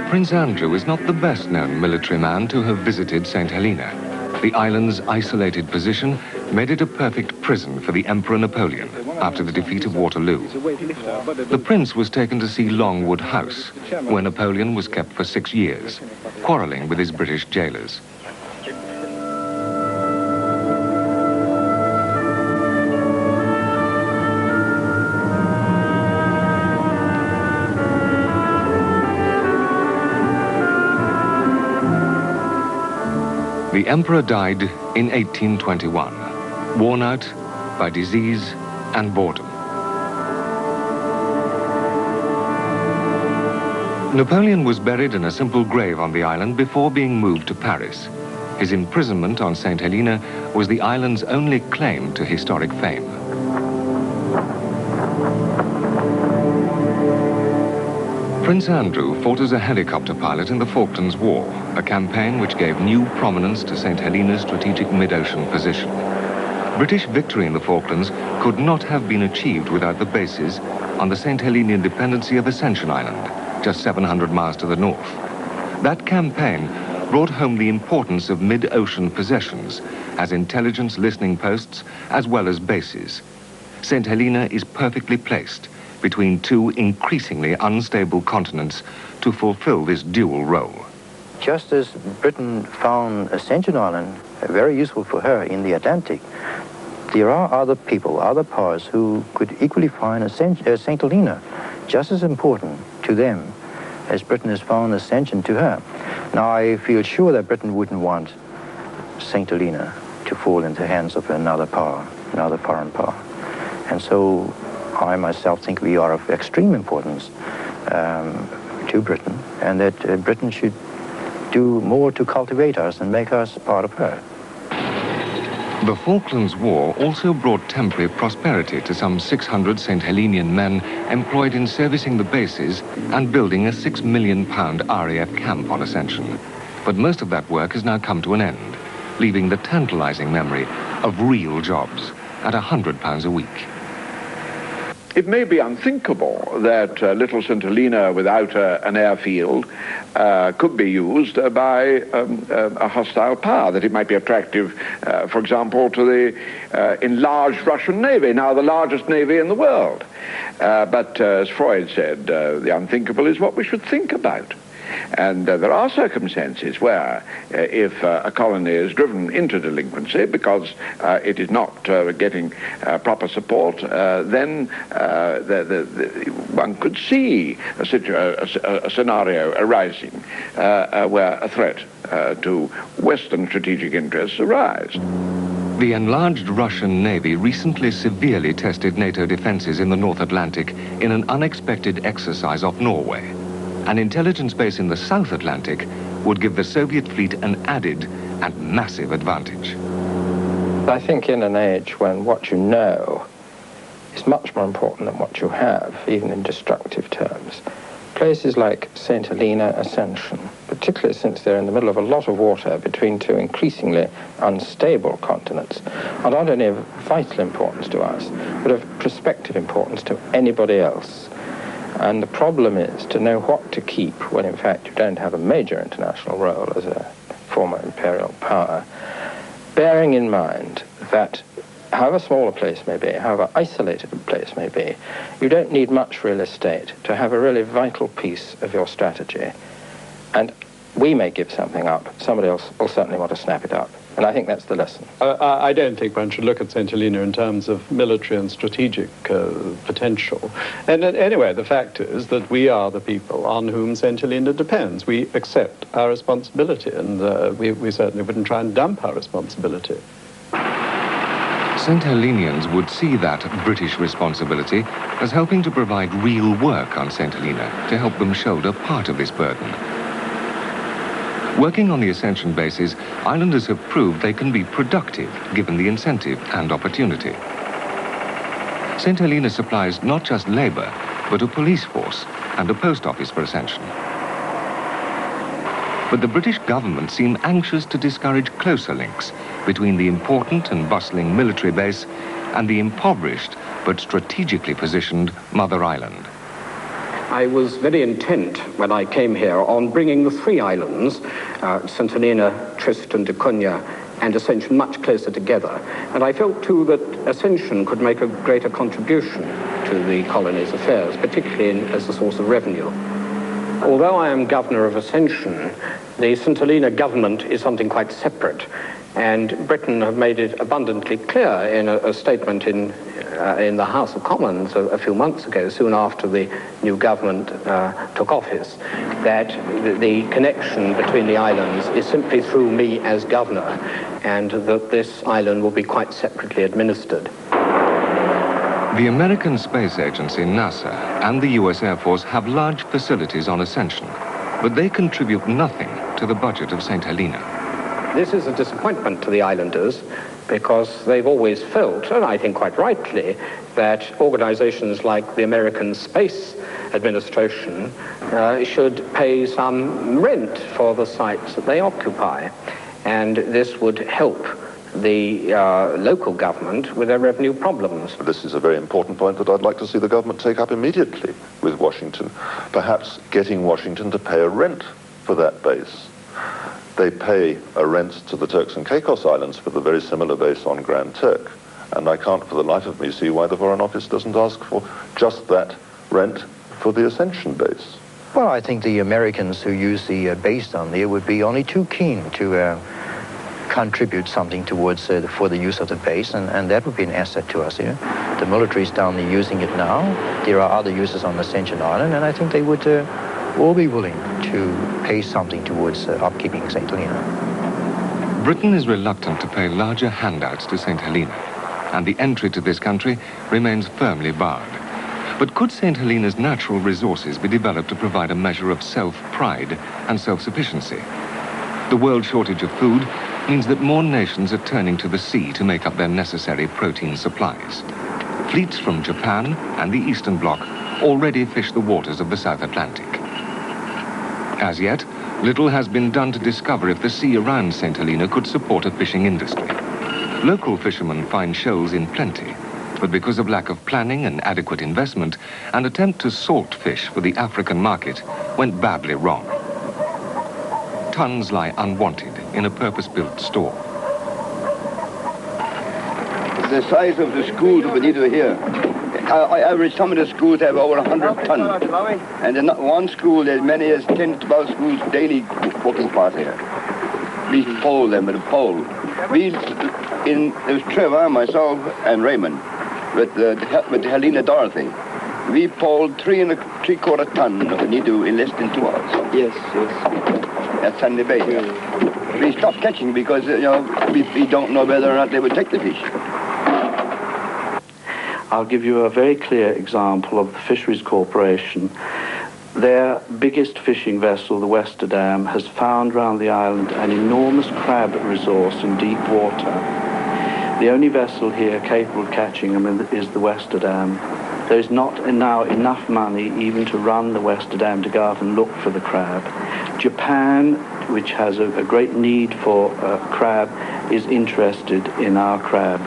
Prince Andrew is not the best-known military man to have visited St. Helena. The island's isolated position made it a perfect prison for the Emperor Napoleon after the defeat of Waterloo. The prince was taken to see Longwood House, where Napoleon was kept for 6 years, quarrelling with his British jailers. The emperor died in 1821, worn out by disease and boredom. Napoleon was buried in a simple grave on the island before being moved to Paris. His imprisonment on St. Helena was the island's only claim to historic fame. Prince Andrew fought as a helicopter pilot in the Falklands War, a campaign which gave new prominence to St. Helena's strategic mid-ocean position. British victory in the Falklands could not have been achieved without the bases on the St. Helena dependency of Ascension Island, just 700 miles to the north. That campaign brought home the importance of mid-ocean possessions as intelligence listening posts as well as bases. St. Helena is perfectly placed between two increasingly unstable continents to fulfill this dual role. Just as Britain found Ascension Island very useful for her in the Atlantic, there are other people, other powers who could equally find St. Helena just as important to them as Britain has found Ascension to her. Now, I feel sure that Britain wouldn't want St. Helena to fall into the hands of another power, another foreign power. And so I myself think we are of extreme importance to Britain, and that Britain should do more to cultivate us and make us part of her. The Falklands War also brought temporary prosperity to some 600 St. Helenian men employed in servicing the bases and building a £6 million RAF camp on Ascension. But most of that work has now come to an end, leaving the tantalizing memory of real jobs at £100 a week. It may be unthinkable that little St. Helena without an airfield could be used by a hostile power, that it might be attractive, for example, to the enlarged Russian Navy, now the largest navy in the world. But as Freud said, the unthinkable is what we should think about. And there are circumstances where if a colony is driven into delinquency because it is not getting proper support, then one could see a scenario arising where a threat to Western strategic interests arise. The enlarged Russian Navy recently severely tested NATO defenses in the North Atlantic in an unexpected exercise off Norway. An intelligence base in the South Atlantic would give the Soviet fleet an added and massive advantage. I think in an age when what you know is much more important than what you have, even in destructive terms, places like St. Helena, Ascension, particularly since they're in the middle of a lot of water between two increasingly unstable continents, are not only of vital importance to us, but of prospective importance to anybody else. And the problem is to know what to keep when, in fact, you don't have a major international role as a former imperial power, bearing in mind that however small a place may be, however isolated a place may be, you don't need much real estate to have a really vital piece of your strategy. And we may give something up, somebody else will certainly want to snap it up. And I think that's the lesson. I don't think one should look at St. Helena in terms of military and strategic potential. And anyway, the fact is that we are the people on whom St. Helena depends. We accept our responsibility, and we certainly wouldn't try and dump our responsibility. St. Helenians would see that British responsibility as helping to provide real work on St. Helena to help them shoulder part of this burden. Working on the Ascension bases, islanders have proved they can be productive given the incentive and opportunity. St. Helena supplies not just labor, but a police force and a post office for Ascension. But the British government seem anxious to discourage closer links between the important and bustling military base and the impoverished but strategically positioned Mother Island. I was very intent when I came here on bringing the three islands, St. Helena, Tristan da Cunha, and Ascension much closer together. And I felt too that Ascension could make a greater contribution to the colony's affairs, particularly as a source of revenue. Although I am governor of Ascension, the St. Helena government is something quite separate. And Britain have made it abundantly clear in a statement in the House of Commons a few months ago, soon after the new government took office, that the connection between the islands is simply through me as governor, and that this island will be quite separately administered. The American Space Agency, NASA, and the US Air Force have large facilities on Ascension, but they contribute nothing to the budget of St. Helena. This is a disappointment to the islanders because they've always felt, and I think quite rightly, that organizations like the American Space Administration should pay some rent for the sites that they occupy. And this would help the local government with their revenue problems. This is a very important point that I'd like to see the government take up immediately with Washington. Perhaps getting Washington to pay a rent for that base. They pay a rent to the Turks and Caicos Islands for the very similar base on Grand Turk. And I can't for the life of me see why the Foreign Office doesn't ask for just that rent for the Ascension base. Well, I think the Americans who use the base down there would be only too keen to contribute something towards for the use of the base, and that would be an asset to us here. The military's down there using it now. There are other uses on Ascension Island, and I think they would all be willing to pay something towards upkeeping St. Helena. Britain is reluctant to pay larger handouts to St. Helena, and the entry to this country remains firmly barred. But could St. Helena's natural resources be developed to provide a measure of self-pride and self-sufficiency? The world shortage of food means that more nations are turning to the sea to make up their necessary protein supplies. Fleets from Japan and the Eastern Bloc already fish the waters of the South Atlantic. As yet, little has been done to discover if the sea around St. Helena could support a fishing industry. Local fishermen find shoals in plenty, but because of lack of planning and adequate investment, an attempt to salt fish for the African market went badly wrong. Tons lie unwanted in a purpose-built store. The size of the schools we need to here. I average some of the schools have over 100 tons. And in one school, there's many as 10 to 12 schools daily working part here. We pole them with a pole. There's Trevor, myself, and Raymond with the Helena Dorothy. We poled 3 3/4 ton of Nidu in less than 2 hours. Yes. At Sandy Bay. Yeah. We stopped catching because, we don't know whether or not they would take the fish. I'll give you a very clear example of the Fisheries Corporation. Their biggest fishing vessel, the Westerdam, has found round the island an enormous crab resource in deep water. The only vessel here capable of catching them is the Westerdam. There is not now enough money even to run the Westerdam to go out and look for the crab. Japan, which has a great need for crab, is interested in our crab.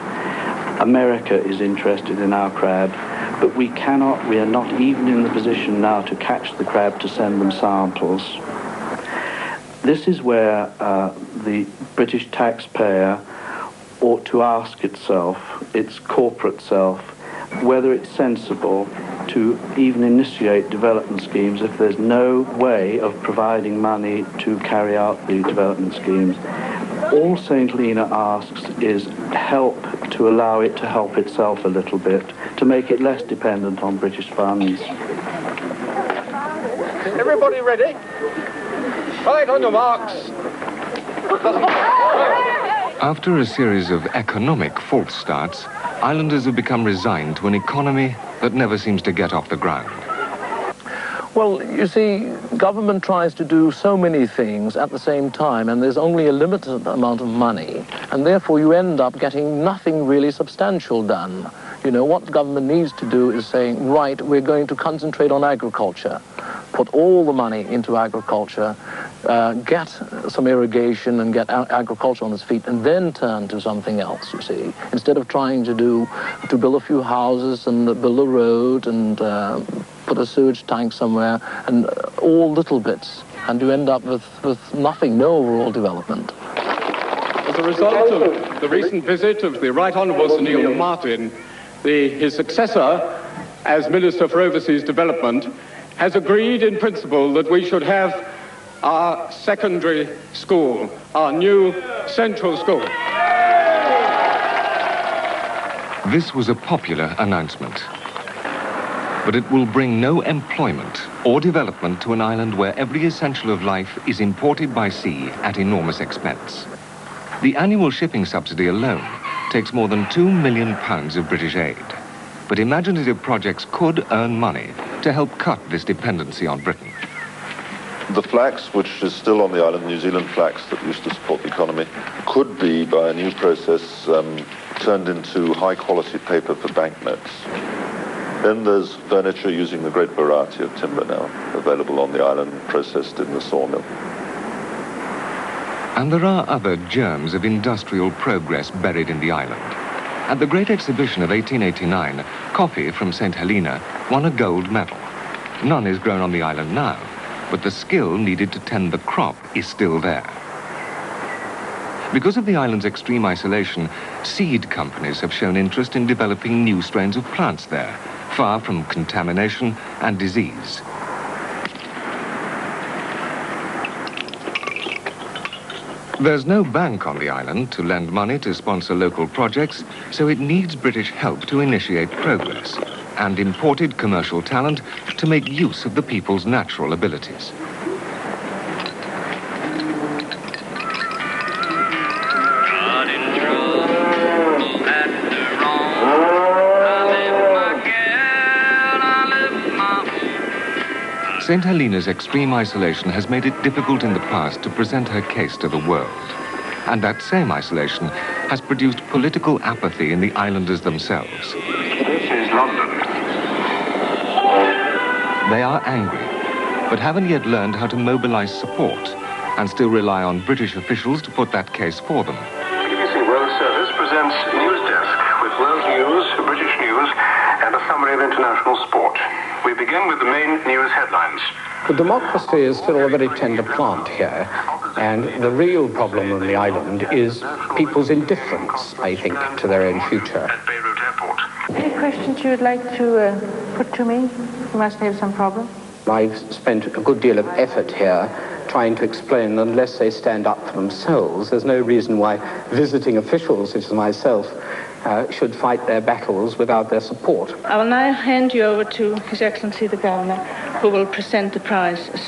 America is interested in our crab, but we are not even in the position now to catch the crab to send them samples. This is where the British taxpayer ought to ask itself, its corporate self, whether it's sensible to even initiate development schemes if there's no way of providing money to carry out the development schemes. All St. Helena asks is help to allow it to help itself a little bit, to make it less dependent on British funds. Everybody ready? Right, on your marks. After a series of economic false starts, islanders have become resigned to an economy that never seems to get off the ground. Well, you see, government tries to do so many things at the same time, and there's only a limited amount of money, and therefore you end up getting nothing really substantial done. You know, what government needs to do is saying, right, we're going to concentrate on agriculture, put all the money into agriculture, get some irrigation and get agriculture on its feet, and then turn to something else, you see. Instead of trying to build a few houses and build a road and put a sewage tank somewhere, and all little bits, and you end up with nothing, no overall development. As a result of the recent visit of the Right Honourable Sir Neil Martin, his successor as Minister for Overseas Development has agreed in principle that we should have our secondary school, our new central school. This was a popular announcement, but it will bring no employment or development to an island where every essential of life is imported by sea at enormous expense. The annual shipping subsidy alone takes more than £2 million of British aid, but imaginative projects could earn money to help cut this dependency on Britain. The flax, which is still on the island, New Zealand flax that used to support the economy, could be, by a new process, turned into high-quality paper for banknotes. Then there's furniture using the great variety of timber now available on the island, processed in the sawmill. And there are other germs of industrial progress buried in the island. At the Great Exhibition of 1889, coffee from St. Helena won a gold medal. None is grown on the island now, but the skill needed to tend the crop is still there. Because of the island's extreme isolation, seed companies have shown interest in developing new strains of plants there, far from contamination and disease. There's no bank on the island to lend money to sponsor local projects, so it needs British help to initiate progress and imported commercial talent to make use of the people's natural abilities. St. Helena's extreme isolation has made it difficult in the past to present her case to the world. And that same isolation has produced political apathy in the islanders themselves. This is London. They are angry, but haven't yet learned how to mobilize support and still rely on British officials to put that case for them. BBC World Service presents News Desk with world news, British news, and a summary of international sport. We begin with the main news headlines. The democracy is still a very tender plant here, and the real problem on the island is people's indifference, I think, to their own future. At Beirut Airport. Any questions you would like to put to me? You must have some problem. I've spent a good deal of effort here trying to explain that unless they stand up for themselves, there's no reason why visiting officials, such as myself, should fight their battles without their support. I will now hand you over to His Excellency the Governor, who will present the prizes.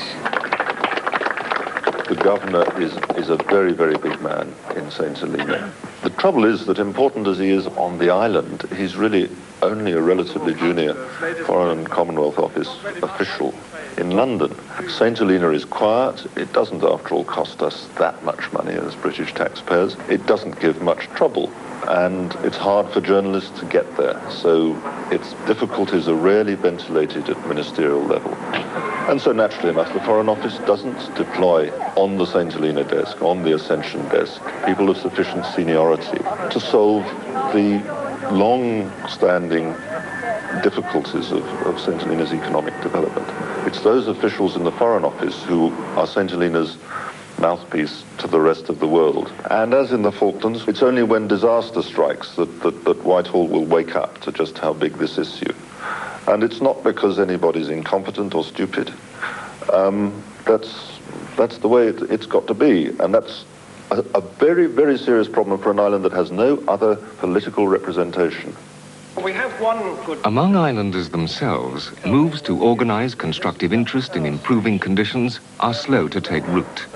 The governor is a very, very big man in St. Helena. The trouble is that, important as he is on the island, he's really only a relatively junior Foreign and Commonwealth Office official in London. St. Helena is quiet. It doesn't, after all, cost us that much money as British taxpayers. It doesn't give much trouble, and it's hard for journalists to get there. So its difficulties are rarely ventilated at ministerial level. And so naturally enough, the Foreign Office doesn't deploy on the St. Helena desk, on the Ascension desk, people of sufficient seniority to solve the long-standing difficulties of St. Helena's economic development. It's those officials in the Foreign Office who are St. Helena's mouthpiece to the rest of the world. And as in the Falklands, it's only when disaster strikes that Whitehall will wake up to just how big this issue. And it's not because anybody's incompetent or stupid. That's the way it's got to be. And that's a very, very serious problem for an island that has no other political representation. We have one good... Among islanders themselves, moves to organize constructive interest in improving conditions are slow to take root.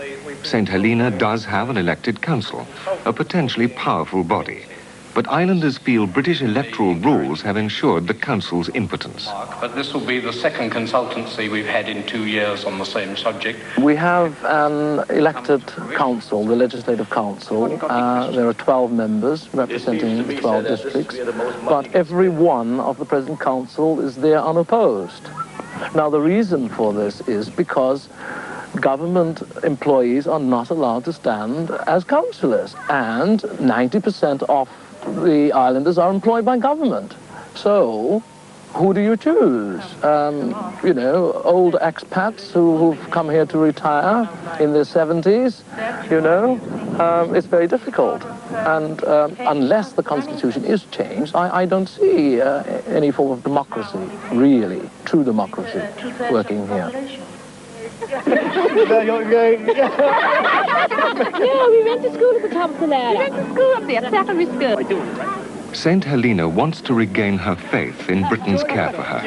St. Helena does have an elected council, a potentially powerful body. But islanders feel British electoral rules have ensured the council's impotence. But this will be the second consultancy we've had in 2 years on the same subject. We have an elected council, the Legislative Council. There are 12 members representing the 12 districts, but every one of the present council is there unopposed. Now, the reason for this is because government employees are not allowed to stand as councillors, and 90% of the islanders are employed by government. So who do you choose? You know, old expats who've come here to retire in their 70s, you know, it's very difficult. And unless the Constitution is changed, I don't see any form of democracy, really, true democracy, working here. Yeah, we went to school at the top of the ladder. We went to school up there, secondary school. St. Helena wants to regain her faith in Britain's care for her.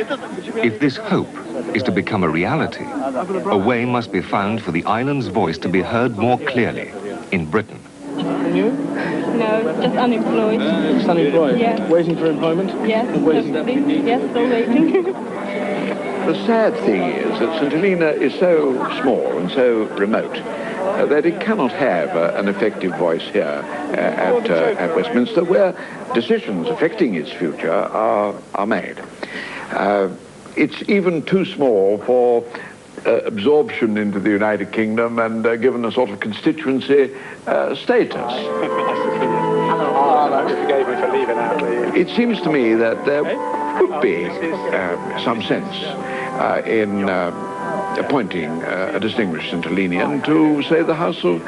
If this hope is to become a reality, a way must be found for the island's voice to be heard more clearly in Britain. And you? No, just unemployed. Just unemployed? Yeah. Waiting for employment? Yes, hopefully. Yes, still waiting. The sad thing is that St. Helena is so small and so remote that it cannot have an effective voice here at Westminster, where decisions affecting its future are made. It's even too small for absorption into the United Kingdom and given a sort of constituency status. It seems to me that there would be some sense in appointing a distinguished St. Helenian to, say, the House of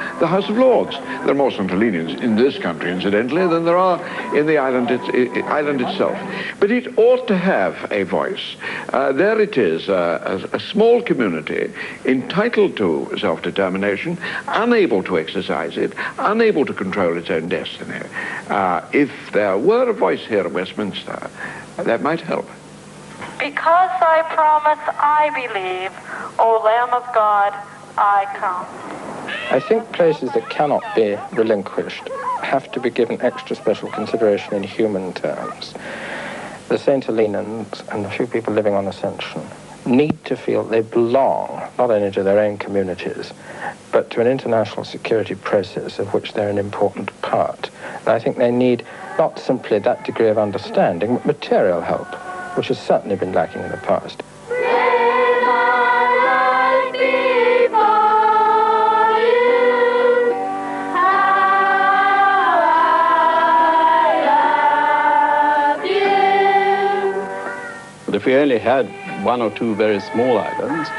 Lords. There are more St. Helenians in this country, incidentally, than there are in the island itself. But it ought to have a voice. There it is, a small community entitled to self-determination, unable to exercise it, unable to control its own destiny. If there were a voice here at Westminster, that might help. Because I promise, I believe, O Lamb of God, I come. I think places that cannot be relinquished have to be given extra special consideration in human terms. The St. Helenans and the few people living on Ascension need to feel they belong not only to their own communities, but to an international security process of which they're an important part. And I think they need not simply that degree of understanding, but material help, which has certainly been lacking in the past. If we only had one or two very small islands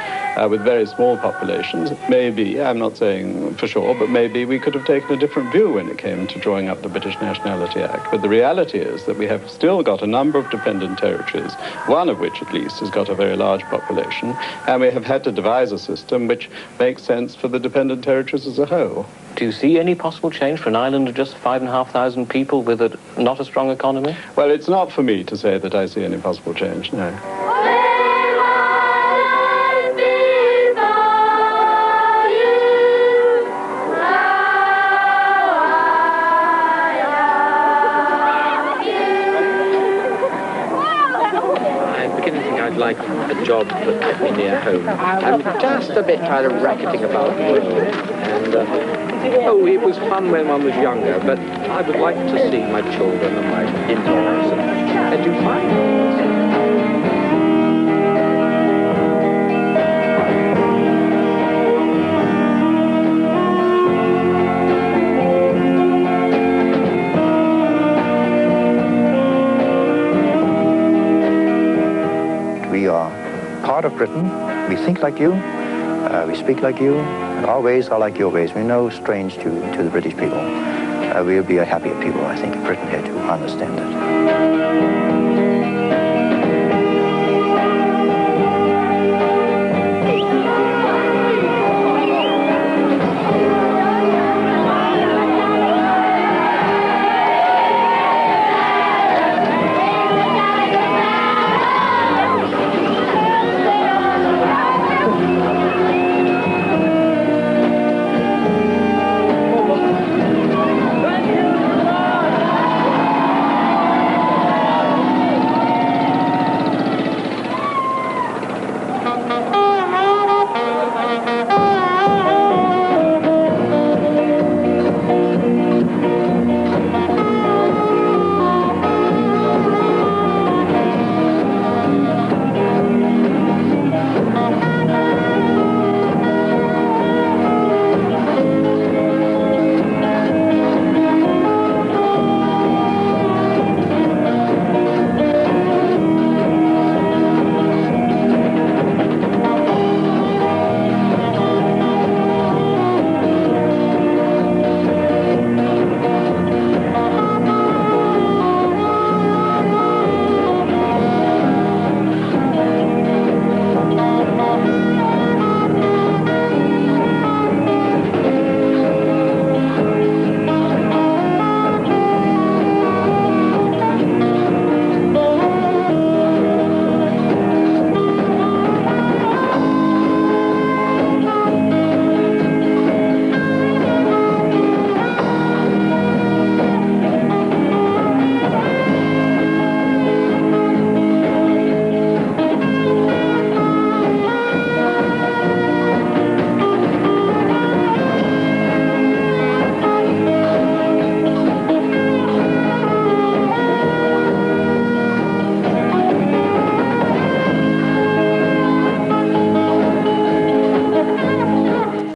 with very small populations, maybe, I'm not saying for sure, but maybe we could have taken a different view when it came to drawing up the British Nationality Act. But the reality is that we have still got a number of dependent territories, one of which at least has got a very large population, and we have had to devise a system which makes sense for the dependent territories as a whole. Do you see any possible change for an island of just 5,500 people with not a strong economy? Well, it's not for me to say that I see any possible change, no. I'd like a job that kept me near home. I'm just a bit tired of racketing about the world. And, it was fun when one was younger, but I would like to see my children and my in-laws and do fine. We are part of Britain. We think like you. We speak like you. Our ways are like your ways. We're no strange to the British people. We'll be a happier people, I think, in Britain here to understand it.